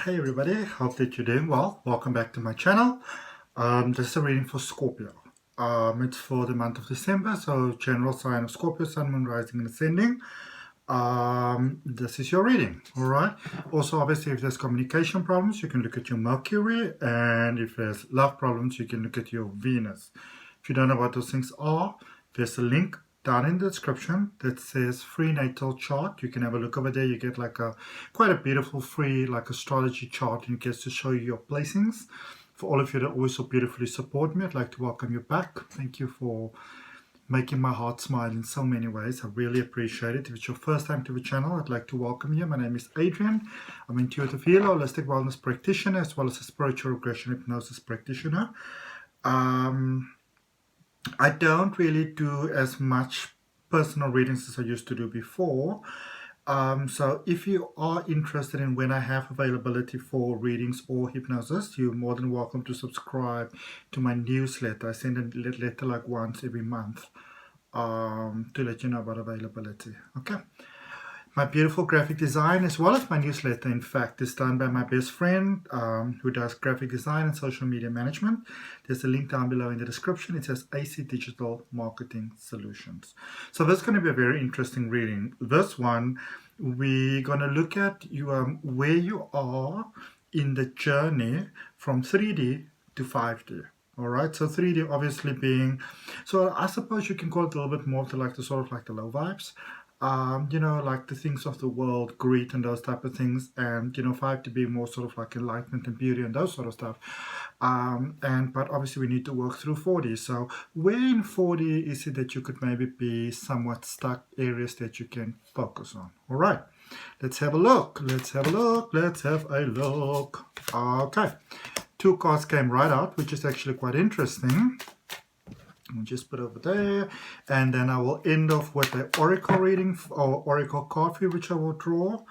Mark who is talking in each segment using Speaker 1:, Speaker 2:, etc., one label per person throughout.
Speaker 1: Hey everybody, hope that you're doing well. Welcome back to my channel. This is a reading for Scorpio. It's for the month of December, so general sign of Scorpio, Sun, Moon, Rising and Ascending. This is your reading, alright? Also, obviously, if there's communication problems, you can look at your Mercury, and if there's love problems, you can look at your Venus. If you don't know what those things are, there's a link down in the description that says free natal chart. You can have a look over there. You get like quite a beautiful free astrology chart, and it gets to show you your placings. For all of you that always so beautifully support me, I'd like to welcome you back. Thank you for making my heart smile in so many ways. I really appreciate it. If it's your first time to the channel, I'd like to welcome you. My name is Adrian. I'm an intuitive healer, holistic wellness practitioner, as well as a spiritual regression hypnosis practitioner. I don't really do as much personal readings as I used to do before. So if you are interested in when I have availability for readings or hypnosis, you're more than welcome to subscribe to my newsletter. I send a letter like once every month to let you know about availability. Okay. My beautiful graphic design, as well as my newsletter, in fact, is done by my best friend who does graphic design and social media management. There's a link down below in the description. It says AC Digital Marketing Solutions. So this is going to be a very interesting reading. This one, we're going to look at where you are in the journey from 3D to 5D. All right, so 3D obviously being, so I suppose you can call it a little bit more to like the sort of like the low vibes. Like the things of the world, greed and those type of things, and 5 to be more sort of like enlightenment and beauty and those sort of stuff. But obviously we need to work through 4D. So where in 4D is it that you could maybe be somewhat stuck, areas that you can focus on? All right, let's have a look. Let's have a look. Let's have a look. Okay, 2 cards came right out, which is actually quite interesting. I'll just put over there, and then I will end off with the oracle reading or oracle card for you, which I will draw.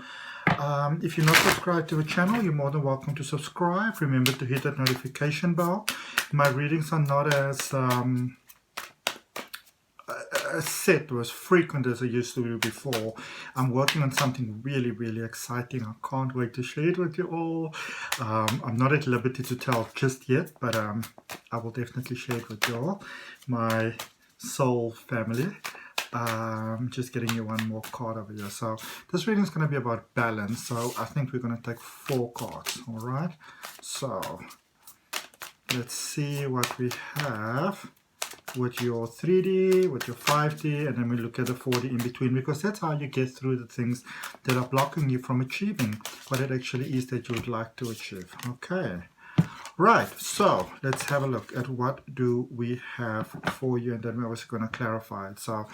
Speaker 1: If you're not subscribed to the channel, you're more than welcome to subscribe. Remember to hit that notification bell. My readings are not as set or as frequent as I used to do before. I'm working on something really, really exciting. I can't wait to share it with you all. I'm not at liberty to tell just yet, but I will definitely share it with you all. My soul family. Just getting you one more card over here. So this reading is going to be about balance. So I think we're going to take 4 cards. All right. So let's see what we have with your 3D, with your 5D, and then we look at the 4D in between, because that's how you get through the things that are blocking you from achieving what it actually is that you would like to achieve. Okay, right, so let's have a look at what do we have for you, and then we're also going to clarify it. So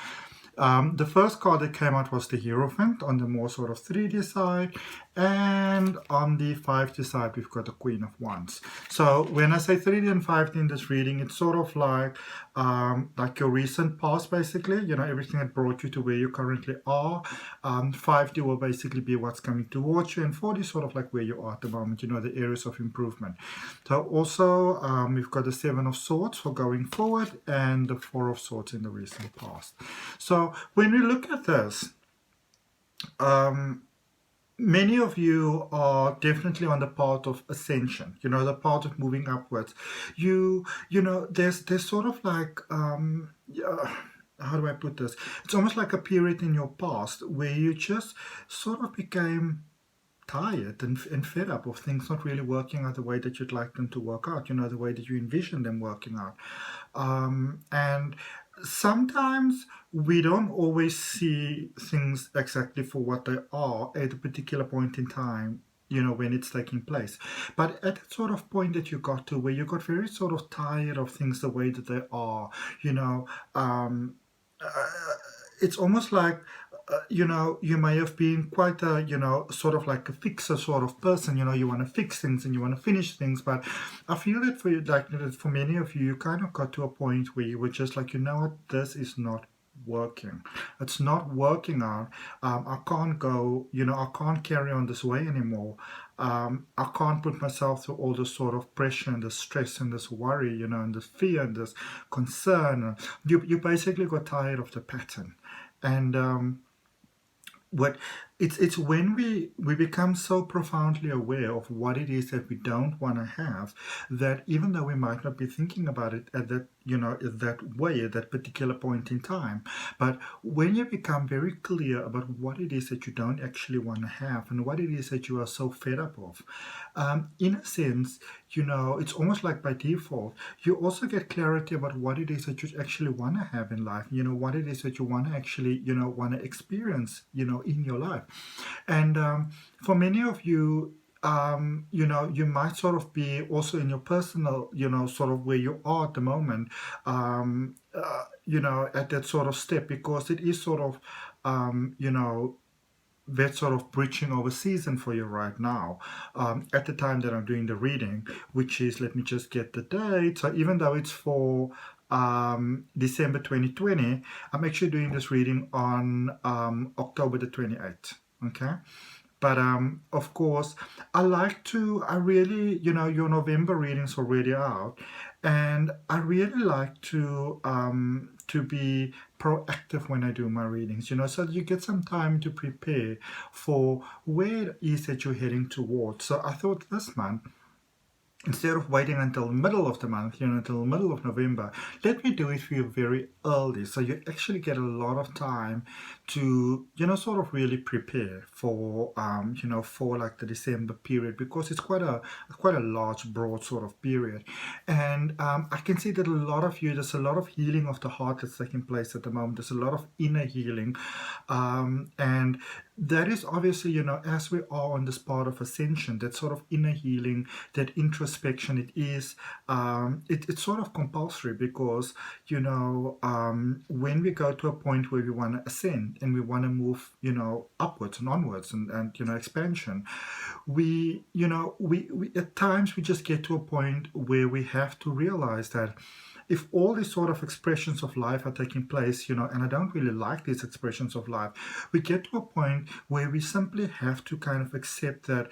Speaker 1: the first card that came out was the Hierophant on the more sort of 3D side, and on the 5D side we've got the Queen of Wands. So when I say 3D and 5D in this reading, it's sort of like your recent past, basically, everything that brought you to where you currently are. 5D will basically be what's coming towards you, and 4D is sort of like where you are at the moment, the areas of improvement. So also we've got the 7 of Swords for going forward, and the 4 of Swords in the recent past. So when we look at this, many of you are definitely on the path of ascension, the path of moving upwards. There's sort of like, how do I put this? It's almost like a period in your past where you just sort of became tired and fed up of things not really working out the way that you'd like them to work out, the way that you envision them working out. And sometimes we don't always see things exactly for what they are at a particular point in time, when it's taking place. But at that sort of point that you got to, where you got very sort of tired of things the way that they are, it's almost like, you may have been quite a, sort of like a fixer sort of person, you want to fix things and you want to finish things. But I feel that for you, like for many of you, you kind of got to a point where you were just like, what, this is not working. It's not working out. I can't go, I can't carry on this way anymore. I can't put myself through all this sort of pressure and the stress and this worry, and this fear and this concern. You basically got tired of the pattern. And what it's when we become so profoundly aware of what it is that we don't want to have, that even though we might not be thinking about it at that, that way at that particular point in time, but when you become very clear about what it is that you don't actually want to have and what it is that you are so fed up of, in a sense, it's almost like by default, you also get clarity about what it is that you actually want to have in life, what it is that you want to actually, want to experience, in your life. And for many of you, you might sort of be also in your personal, sort of where you are at the moment, at that sort of step, because it is sort of, that sort of breaching over season for you right now, at the time that I'm doing the reading, which is, let me just get the date. So even though it's for December 2020, I'm actually doing this reading on October the 28th. Okay. But of course, I really, your November reading's already out, and I really like to be proactive when I do my readings, so that you get some time to prepare for where it is that you're heading towards. So I thought this month, instead of waiting until the middle of the month, until the middle of November, let me do it for you very early, so you actually get a lot of time to, sort of really prepare for, for like the December period, because it's quite a large, broad sort of period. And I can see that a lot of you, there's a lot of healing of the heart that's taking place at the moment. There's a lot of inner healing, and that is obviously, as we are on this part of ascension, that sort of inner healing, that introspection, it is, it's sort of compulsory, because, when we go to a point where we want to ascend and we want to move, upwards and onwards and expansion, we at times we just get to a point where we have to realize that if all these sort of expressions of life are taking place, and I don't really like these expressions of life, we get to a point where we simply have to kind of accept that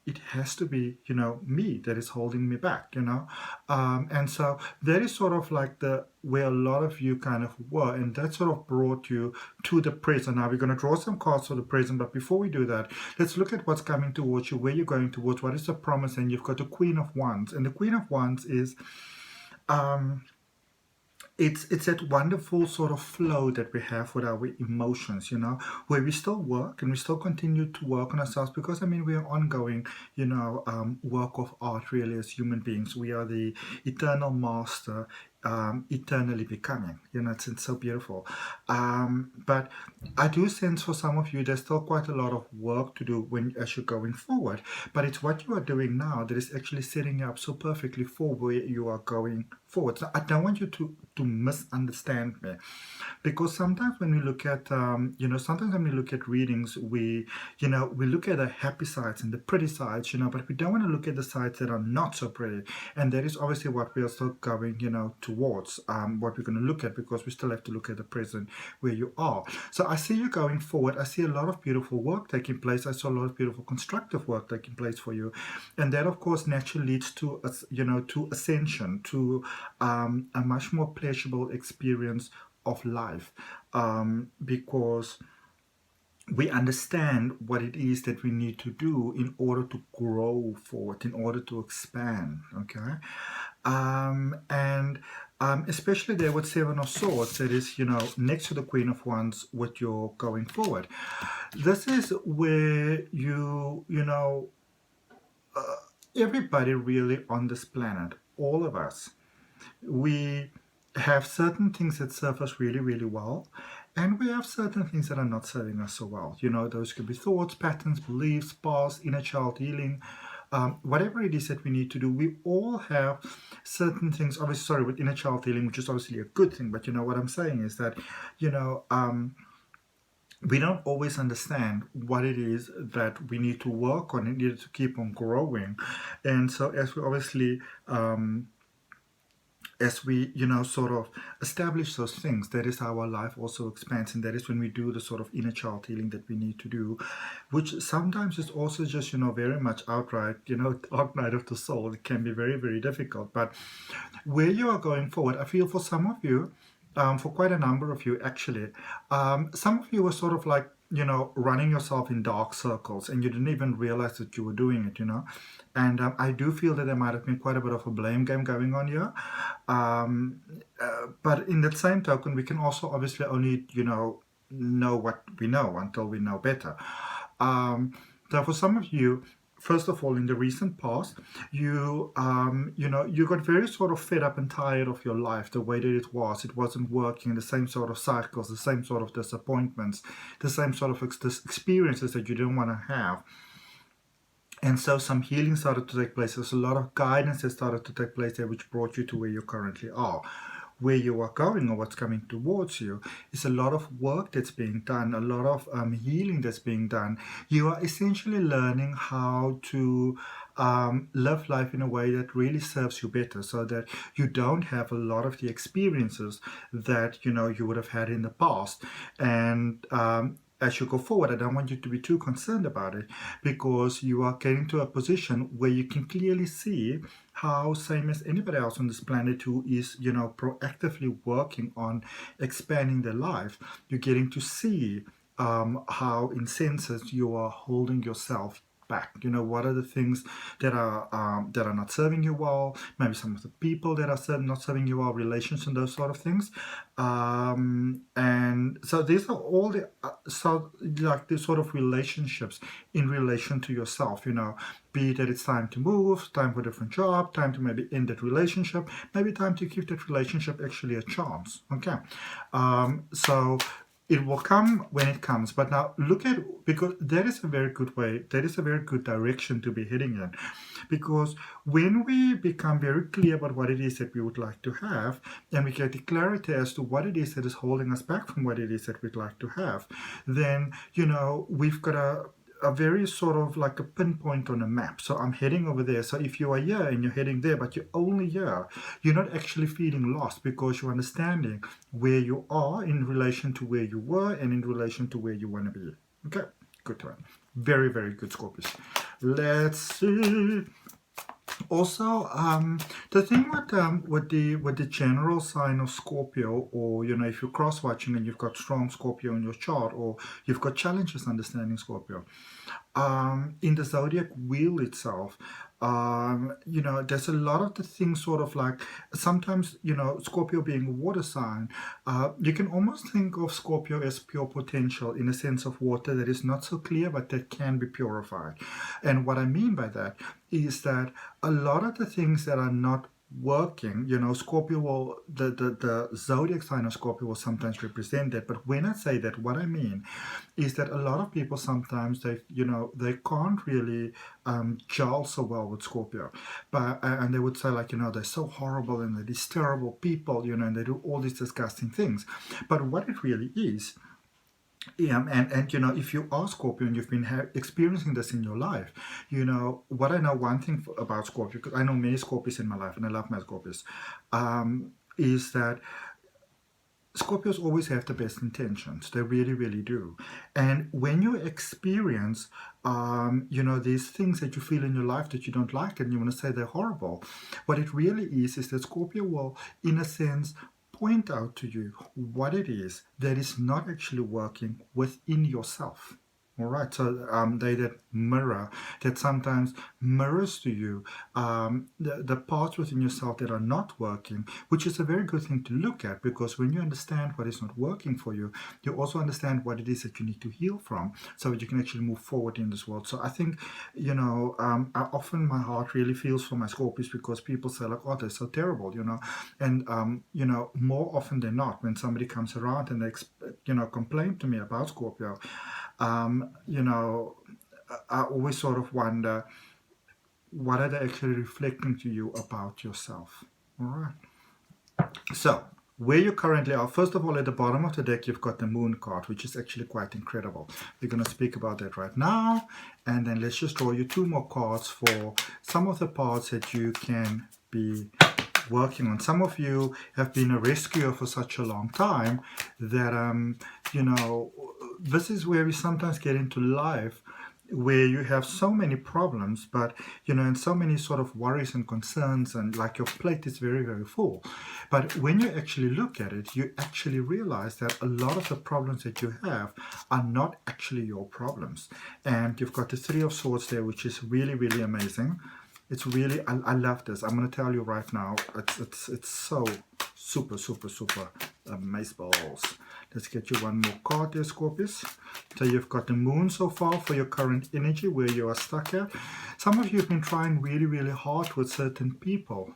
Speaker 1: it has to be, me that is holding me back, and so that is sort of like where a lot of you kind of were, and that sort of brought you to the present. Now we're going to draw some cards for the present, but before we do that, let's look at what's coming towards you, where you're going towards, what is the promise. And you've got the Queen of Wands, and the Queen of Wands is, it's that wonderful sort of flow that we have with our emotions, where we still work and we still continue to work on ourselves, because we are ongoing, work of art, really, as human beings. We are the eternal master, eternally becoming. It's so beautiful. But I do sense for some of you, there's still quite a lot of work to do as you're going forward. But it's what you are doing now that is actually setting you up so perfectly for where you are going forward. So I don't want you to misunderstand me, because sometimes when we look at, sometimes when we look at readings, we look at the happy sides and the pretty sides, but we don't want to look at the sides that are not so pretty. And that is obviously what we are still going, towards, what we're going to look at, because we still have to look at the present where you are. So I see you going forward. I see a lot of beautiful work taking place. I saw a lot of beautiful constructive work taking place for you. And that, of course, naturally leads to, to ascension, to a much more pleasurable experience of life, because we understand what it is that we need to do in order to grow forward, in order to expand. Okay. And especially there with Seven of Swords, that is, next to the Queen of Wands, what you're going forward. This is where everybody really on this planet, all of us, we have certain things that serve us really, really well, and we have certain things that are not serving us so well. Those could be thoughts, patterns, beliefs, past, inner child healing, whatever it is that we need to do. We all have certain things, obviously, with inner child healing, which is obviously a good thing, but what I'm saying is that, we don't always understand what it is that we need to work on in order to keep on growing. And so as we obviously, sort of establish those things, that is how our life also expands, and that is when we do the sort of inner child healing that we need to do, which sometimes is also just, very much outright, dark night of the soul. It can be very, very difficult. But where you are going forward, I feel for some of you, for quite a number of you actually, some of you are sort of like running yourself in dark circles, and you didn't even realize that you were doing it, and I do feel that there might have been quite a bit of a blame game going on here. But in that same token, we can also obviously only know what we know until we know better. So for some of you, first of all, in the recent past, you got very sort of fed up and tired of your life, the way that it wasn't working, the same sort of cycles, the same sort of disappointments, the same sort of experiences that you didn't want to have. And so some healing started to take place. There's a lot of guidance that started to take place there, which brought you to where you currently are. Where you are going, or what's coming towards you, is a lot of work that's being done, a lot of healing that's being done. You are essentially learning how to live life in a way that really serves you better, so that you don't have a lot of the experiences that you would have had in the past. And as you go forward, I don't want you to be too concerned about it, because you are getting to a position where you can clearly see how, same as anybody else on this planet who is, proactively working on expanding their life, you're getting to see how in senses you are holding yourself back. What are the things that are not serving you well? Maybe some of the people that are not serving you well, relations and those sort of things. And so these are all the the sort of relationships in relation to yourself. Be it that it's time to move, time for a different job, time to maybe end that relationship, maybe time to give that relationship actually a chance. Okay, so it will come when it comes. But now look at, because that is a very good way, that is a very good direction to be heading in. Because when we become very clear about what it is that we would like to have, and we get the clarity as to what it is that is holding us back from what it is that we'd like to have, then, we've got a very sort of like a pinpoint on a map. So I'm heading over there. So if you are here and you're heading there, but you're only here, you're not actually feeling lost, because you're understanding where you are in relation to where you were and in relation to where you want to be. Okay, good one. Very, very good, Scorpius. Let's see. Also, the thing with the general sign of Scorpio, or if you're cross watching and you've got strong Scorpio in your chart, or you've got challenges understanding Scorpio, in the zodiac wheel itself, there's a lot of the things sort of like, sometimes, Scorpio being a water sign, you can almost think of Scorpio as pure potential, in a sense of water that is not so clear, but that can be purified. And what I mean by that is that a lot of the things that are not working, Scorpio will, the zodiac sign of Scorpio will sometimes represent that. But when I say that, what I mean is that a lot of people sometimes, they can't really gel so well with Scorpio, but and they would say, like, they're so horrible and they're these terrible people, and they do all these disgusting things. But what it really is, and if you are Scorpio and you've been experiencing this in your life, what I know, one thing about Scorpio, because I know many Scorpios in my life and I love my Scorpios, is that Scorpios always have the best intentions. They really, really do. And when you experience, these things that you feel in your life that you don't like and you want to say they're horrible, what it really is that Scorpio will, in a sense, point out to you what it is that is not actually working within yourself. All right, so they that mirror, that sometimes mirrors to you the parts within yourself that are not working, which is a very good thing to look at, because when you understand what is not working for you, you also understand what it is that you need to heal from, so that you can actually move forward in this world. So I think, often my heart really feels for my Scorpios, because people say, like, oh, they're so terrible, and more often than not, when somebody comes around and they complain to me about Scorpio, I always sort of wonder, what are they actually reflecting to you about yourself? All right. So, where you currently are, first of all, at the bottom of the deck, you've got the Moon card, which is actually quite incredible. We're going to speak about that right now. And then let's just draw you two more cards for some of the parts that you can be working on. Some of you have been a rescuer for such a long time that, this is where we sometimes get into life where you have so many problems, but and so many sort of worries and concerns, and like your plate is very, very full. But when you actually look at it, you actually realize that a lot of the problems that you have are not actually your problems. And you've got the Three of Swords there, which is really, really amazing. It's really, I love this. I'm going to tell you right now, it's so super, super, super amazeballs. Let's get you one more card there, Scorpius. So you've got the Moon so far for your current energy, where you are stuck at. Some of you have been trying really, really hard with certain people,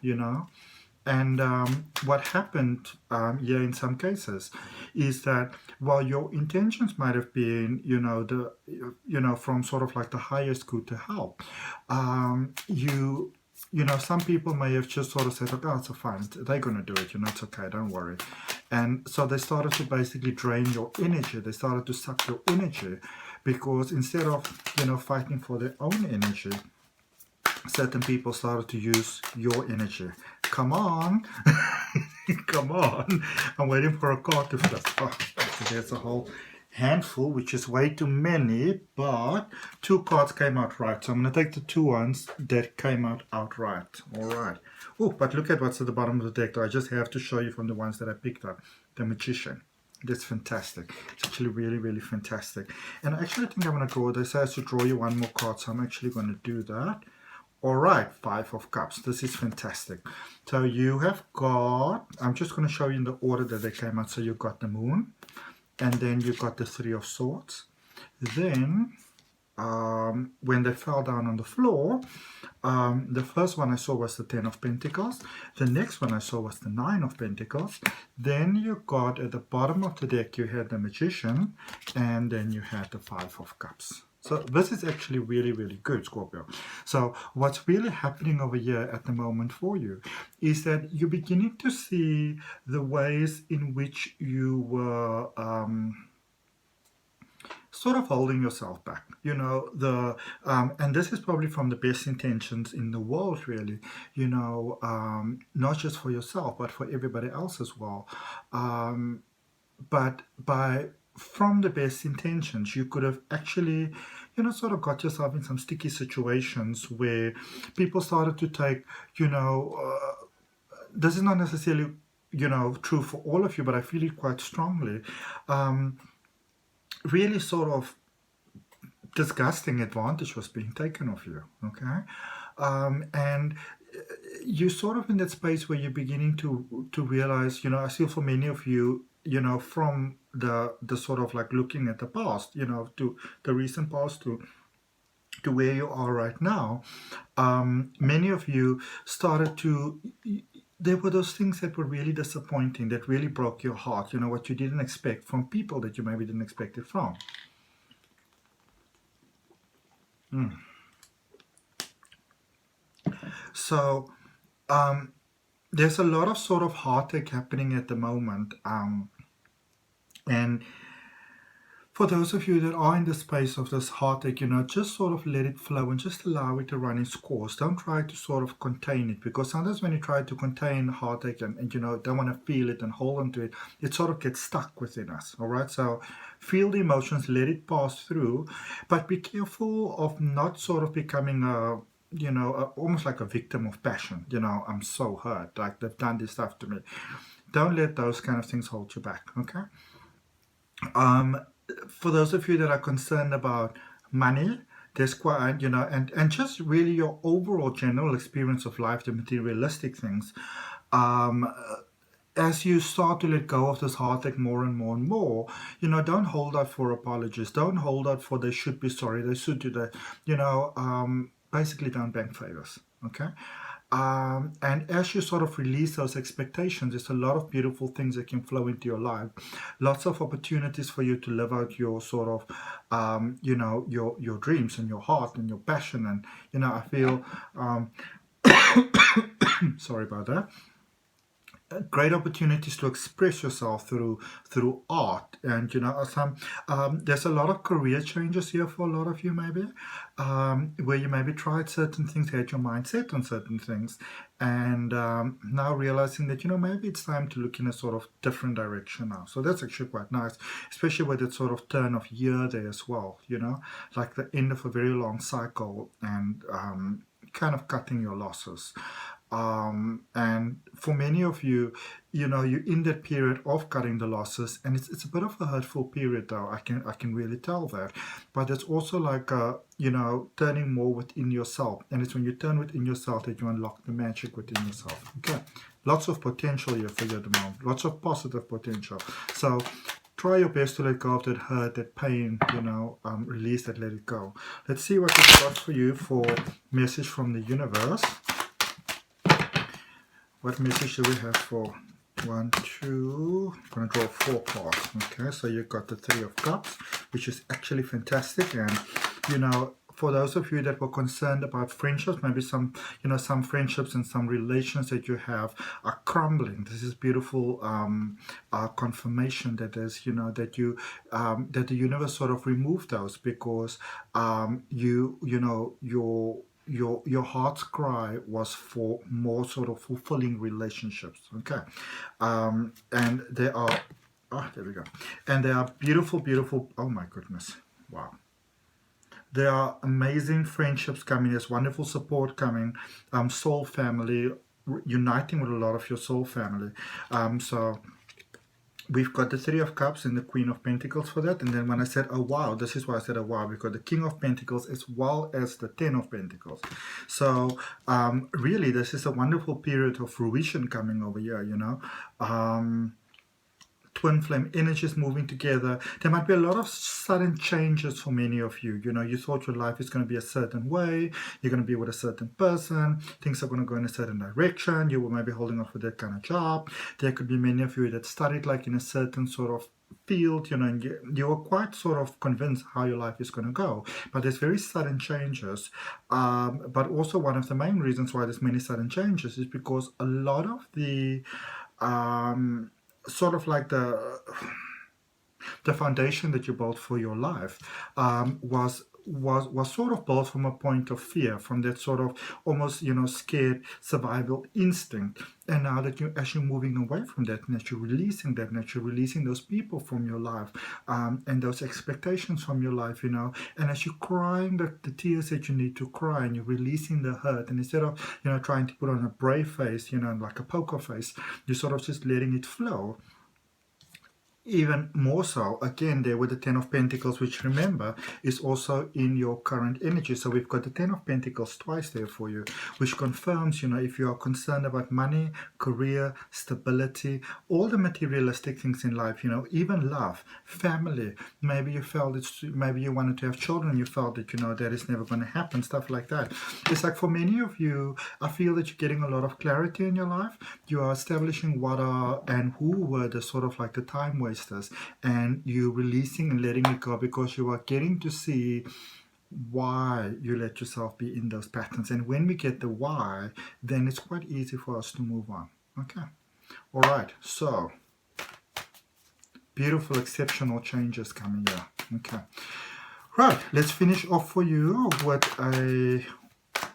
Speaker 1: and what happened here in some cases is that while your intentions might have been, from sort of like the highest good to help, some people may have just sort of said, okay, it's fine, they're going to do it, it's okay, don't worry. And so they started to basically drain your energy. They started to suck your energy, because instead of, fighting for their own energy, certain people started to use your energy. Come on. Come on. I'm waiting for a card to flip. Oh, there's a whole handful, which is way too many, but 2 cards came out right. So I'm going to take the 2 ones that came out outright. All right. Oh, but look at what's at the bottom of the deck. I just have to show you from the ones that I picked up. The Magician. That's fantastic. It's actually really, really fantastic. And I actually think I'm going to draw this. I have to draw you one more card, so I'm actually going to do that. All right, 5 of Cups. This is fantastic. So you have got, I'm just going to show you in the order that they came out. So you've got the Moon, and then you've got the Three of Swords. Then, when they fell down on the floor, the first one I saw was the 10 of Pentacles. The next one I saw was the 9 of Pentacles. Then you got at the bottom of the deck, you had the Magician, and then you had the 5 of Cups. So this is actually really, really good, Scorpio. So what's really happening over here at the moment for you is that you're beginning to see the ways in which you were sort of holding yourself back, and this is probably from the best intentions in the world, really, not just for yourself, but for everybody else as well. But from the best intentions, you could have actually, sort of got yourself in some sticky situations where people started to take, this is not necessarily, true for all of you, but I feel it quite strongly, really sort of disgusting advantage was being taken of you, okay? And you're sort of in that space where you're beginning to realize, I feel for many of you, from the sort of like looking at the past, to the recent past, to where you are right now, many of you started to, there were those things that were really disappointing, that really broke your heart, what you didn't expect from people that you maybe didn't expect it from. So there's a lot of sort of heartache happening at the moment, and for those of you that are in the space of this heartache, just sort of let it flow and just allow it to run its course. Don't try to sort of contain it, because sometimes when you try to contain heartache and don't want to feel it and hold on to it, it sort of gets stuck within us. All right, so feel the emotions, let it pass through, but be careful of not sort of becoming almost like a victim of passion. I'm so hurt, like they've done this stuff to me. Don't let those kind of things hold you back, okay? For those of you that are concerned about money, there's quite, and just really your overall general experience of life, the materialistic things, as you start to let go of this heartache more and more and more, don't hold out for apologies. Don't hold out for they should be sorry, they should do that. Basically don't bank favors, okay? And as you sort of release those expectations, there's a lot of beautiful things that can flow into your life. Lots of opportunities for you to live out your sort of, your dreams and your heart and your passion. And, I feel, sorry about that. great opportunities to express yourself through art. And some there's a lot of career changes here for a lot of you, maybe where you maybe tried certain things, had your mind set on certain things, and now realizing that maybe it's time to look in a sort of different direction now. So that's actually quite nice, especially with that sort of turn of year there as well, like the end of a very long cycle, and kind of cutting your losses. And for many of you, you're in that period of cutting the losses, and it's a bit of a hurtful period, though. I can really tell that. But it's also like turning more within yourself, and it's when you turn within yourself that you unlock the magic within yourself. Okay, lots of potential here for you at the moment, lots of positive potential. So try your best to let go of that hurt, that pain, release that, let it go. Let's see what we've got for you for message from the universe. What message do we have for 1, 2? I'm going to draw 4 cards. Okay, so you've got the 3 of Cups, which is actually fantastic. And, for those of you that were concerned about friendships, maybe some friendships and some relations that you have are crumbling. This is beautiful confirmation that there's, that the universe sort of removed those, because your heart's cry was for more sort of fulfilling relationships. Okay, and there are there we go, and there are beautiful, oh my goodness, wow, there are amazing friendships coming. There's wonderful support coming, soul family, uniting with a lot of your soul family. So we've got the 3 of Cups and the Queen of Pentacles for that. And then when I said, oh wow, this is why I said, oh wow, we've got the King of Pentacles as well as the 10 of Pentacles. So really, this is a wonderful period of fruition coming over here, twin flame energies moving together. There might be a lot of sudden changes for many of you. You thought your life is going to be a certain way. You're going to be with a certain person. Things are going to go in a certain direction. You were maybe holding off with that kind of job. There could be many of you that studied like in a certain sort of field, and you were quite sort of convinced how your life is going to go. But there's very sudden changes. But also one of the main reasons why there's many sudden changes is because a lot of the sort of like the foundation that you built for your life was sort of built from a point of fear, from that sort of almost scared survival instinct. And now that as you're moving away from that, and as you're releasing that, and as you're releasing those people from your life, and those expectations from your life, and as you're crying the tears that you need to cry, and you're releasing the hurt, and instead of trying to put on a brave face, like a poker face, you're sort of just letting it flow. Even more so, again, there with the 10 of Pentacles, which remember is also in your current energy. So we've got the 10 of Pentacles twice there for you, which confirms, if you are concerned about money, career, stability, all the materialistic things in life, even love, family. Maybe you felt maybe you wanted to have children, you felt that, that is never going to happen, stuff like that. It's like for many of you, I feel that you're getting a lot of clarity in your life. You are establishing what are and who were the sort of like the time wasters, and you releasing and letting it go, because you are getting to see why you let yourself be in those patterns. And when we get the why, then it's quite easy for us to move on. Okay, all right, so beautiful exceptional changes coming here. Okay, right, let's finish off for you with a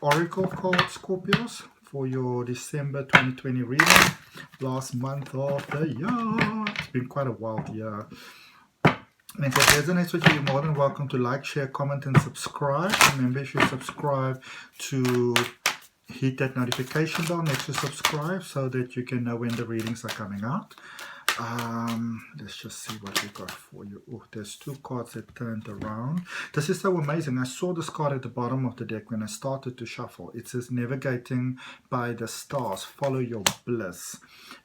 Speaker 1: oracle called Scorpios for your December 2020 reading, last month of the year. It's been quite a wild year. And if it resonates with you, you're more than welcome to like, share, comment, and subscribe. Remember, if you subscribe, to hit that notification bell next to subscribe so that you can know when the readings are coming out. Let's just see what we got for you. Oh, there's 2 cards that turned around. This is so amazing. I saw this card at the bottom of the deck when I started to shuffle. It says, navigating by the stars, follow your bliss,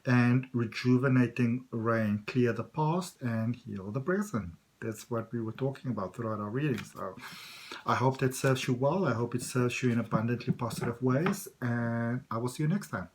Speaker 1: and rejuvenating rain, clear the past and heal the present. That's what we were talking about throughout our readings. So I hope that serves you well. I hope it serves you in abundantly positive ways, and I will see you next time.